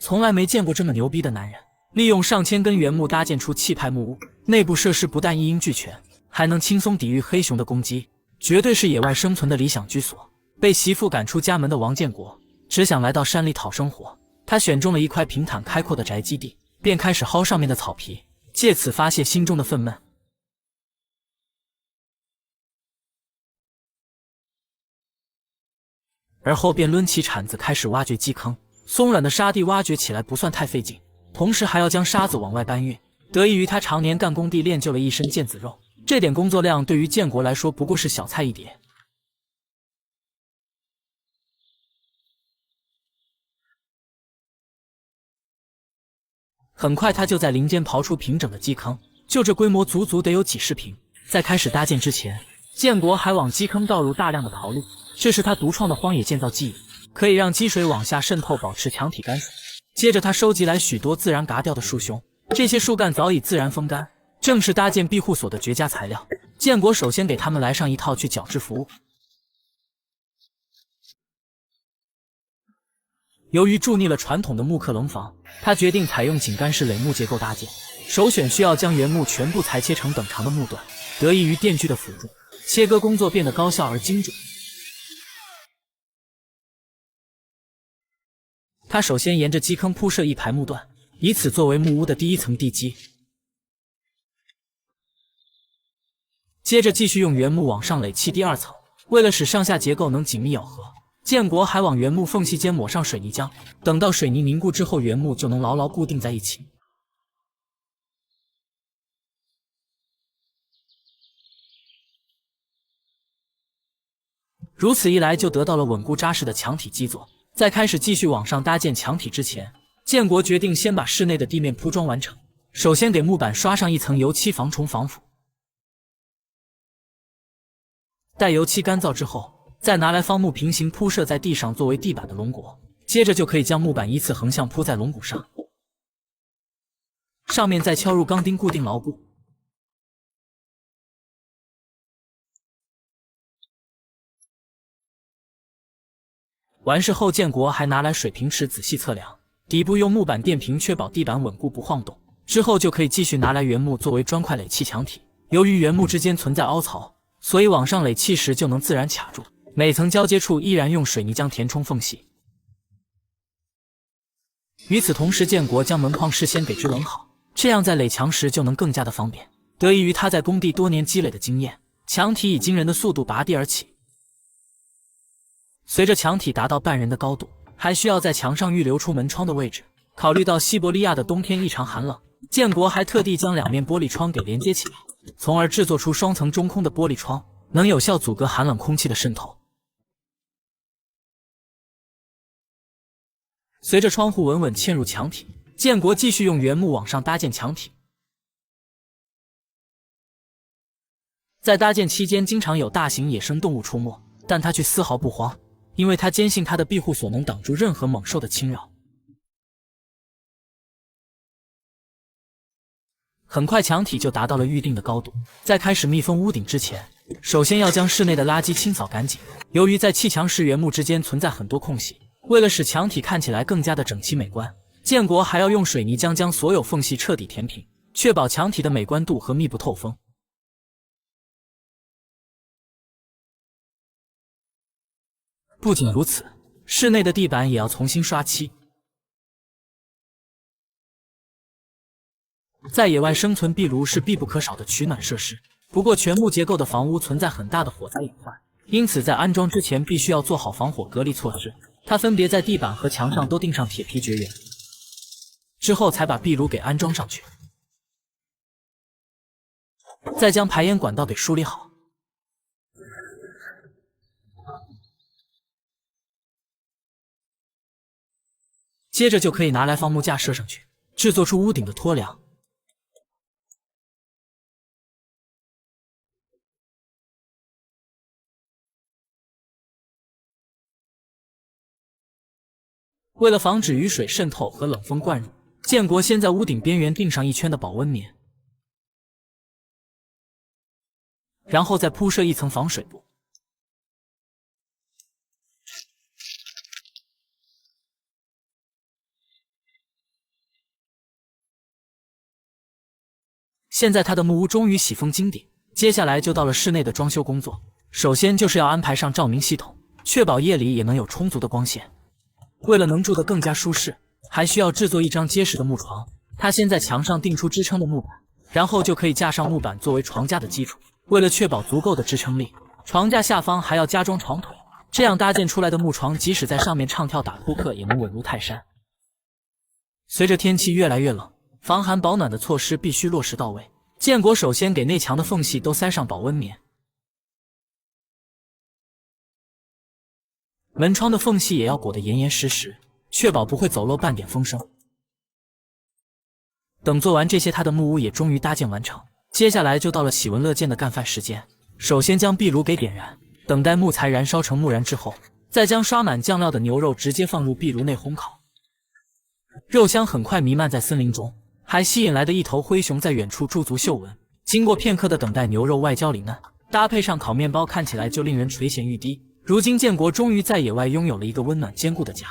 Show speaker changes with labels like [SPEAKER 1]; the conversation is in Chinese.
[SPEAKER 1] 從來沒見過這麼牛逼的男人。利用上千根原木搭建出气派木屋，內部設施不但一应俱全，還能輕鬆抵禦黑熊的攻擊，絕對是野外生存的理想居所。被媳婦趕出家門的王建國，只想來到山裡討生活。他選中了一塊平坦開闊的宅基地，便開始薅上面的草皮，借此發洩心中的憤懑。而後便掄起鏟子開始挖掘基坑，鬆軟的沙地挖掘起來不算太費勁，同時還要將沙子往外搬運。得益於他常年幹工地練就了一身腱子肉，這點工作量對於建國來說不過是小菜一碟。很快他就在林间刨出平整的基坑，就这規模足足得有几十平。在開始搭建之前，建國還往基坑倒入大量的陶粒，這是他獨創的荒野建造技藝，可以讓積水往下滲透，保持牆體乾爽。接着他收集來許多自然嘎掉的樹胸，這些樹幹早已自然風乾，正是搭建庇護所的絕佳材料。建國首先給他們來上一套去角質服務。由於住膩了傳統的木刻籠房，他決定採用井干式壘木結構搭建，首選需要將原木全部裁切成等長的木段。得益於電鋸的輔助，切割工作變得高效而精準。他首先沿着基坑鋪設一排木段，以此作為木屋的第一層地基。接着繼續用原木往上壘砌第二層，為了使上下結構能緊密咬合，建國還往原木縫隙間抹上水泥漿，等到水泥凝固之後，原木就能牢牢固定在一起。如此一來，就得到了穩固扎實的牆體基座。在開始繼續往上搭建牆體之前，建國決定先把室內的地面鋪裝完成。首先給木板刷上一層油漆防蟲防腐，待油漆乾燥之後，再拿來方木平行鋪設在地上作為地板的龍骨。接着就可以將木板依次橫向鋪在龍骨上，上面再敲入鋼釘固定牢固。完事後，建國還拿來水平尺仔細測量，底部用木板墊平，確保地板穩固不晃動。之後就可以繼續拿來原木作為磚塊壘砌牆體。由於原木之間存在凹槽，所以往上壘砌時就能自然卡住，每層交接處依然用水泥漿填充縫隙。與此同時，建國將門框事先給支稜好，這樣在壘牆時就能更加的方便。得益於他在工地多年積累的經驗，牆體以驚人的速度拔地而起。隨着牆體達到半人的高度，還需要在牆上預留出門窗的位置。考慮到西伯利亞的冬天異常寒冷，建國還特地将兩面玻璃窗給連接起來，從而制作出雙層中空的玻璃窗，能有效阻隔寒冷空氣的滲透。隨着窗戶穩穩嵌入牆體，建國繼續用原木往上搭建牆體。在搭建期間，經常有大型野生動物出沒，但他卻絲毫不慌，因為他堅信他的庇護所能擋住任何猛獸的侵擾。很快牆體就達到了預定的高度，在開始密封屋頂之前，首先要將室內的垃圾清掃乾淨。由於在砌牆時原木之間存在很多空隙，為了使牆體看起來更加的整齊美觀，建國還要用水泥漿將所有縫隙徹底填平，確保牆體的美觀度和密不透風。不僅如此，室內的地板也要重新刷漆。在野外生存，壁爐是必不可少的取暖設施。不過，全木結構的房屋存在很大的火災隱患，因此在安裝之前必須要做好防火隔離措施。他分別在地板和牆上都釘上鐵皮絕緣，之後才把壁爐給安裝上去，再將排煙管道給梳理好。接着就可以拿來放木架設上去，制作出屋頂的托梁。为了防止雨水滲透和冷風灌入，建國先在屋頂邊緣釘上一圈的保溫棉，然後再鋪設一層防水布。現在他的木屋終於喜峰金頂，接下來就到了室內的裝修工作。首先就是要安排上照明系統，確保夜裡也能有充足的光線。為了能住得更加舒適，還需要制作一張結實的木床。他先在牆上釘出支撐的木板，然後就可以架上木板作為床架的基礎。為了確保足夠的支撐力，床架下方還要加裝床腿，這樣搭建出來的木床即使在上面唱跳打撲克也能穩如泰山。隨着天氣越來越冷，防寒保暖的措施必須落實到位。建國首先給內牆的縫隙都塞上保溫棉，門窗的縫隙也要裹得嚴嚴實實，確保不會走漏半點風聲。等做完這些，他的木屋也終於搭建完成。接下來就到了喜聞樂見的幹飯時間。首先將壁爐給點燃，等待木材燃燒成木燃之後，再將刷滿醬料的牛肉直接放入壁爐內烘烤。肉香很快彌漫在森林中，還吸引來的一頭灰熊在遠處駐足嗅聞。經過片刻的等待，牛肉外焦裡嫩，搭配上烤麵包，看起來就令人垂涎欲滴。如今建國終於在野外擁有了一個溫暖堅固的家。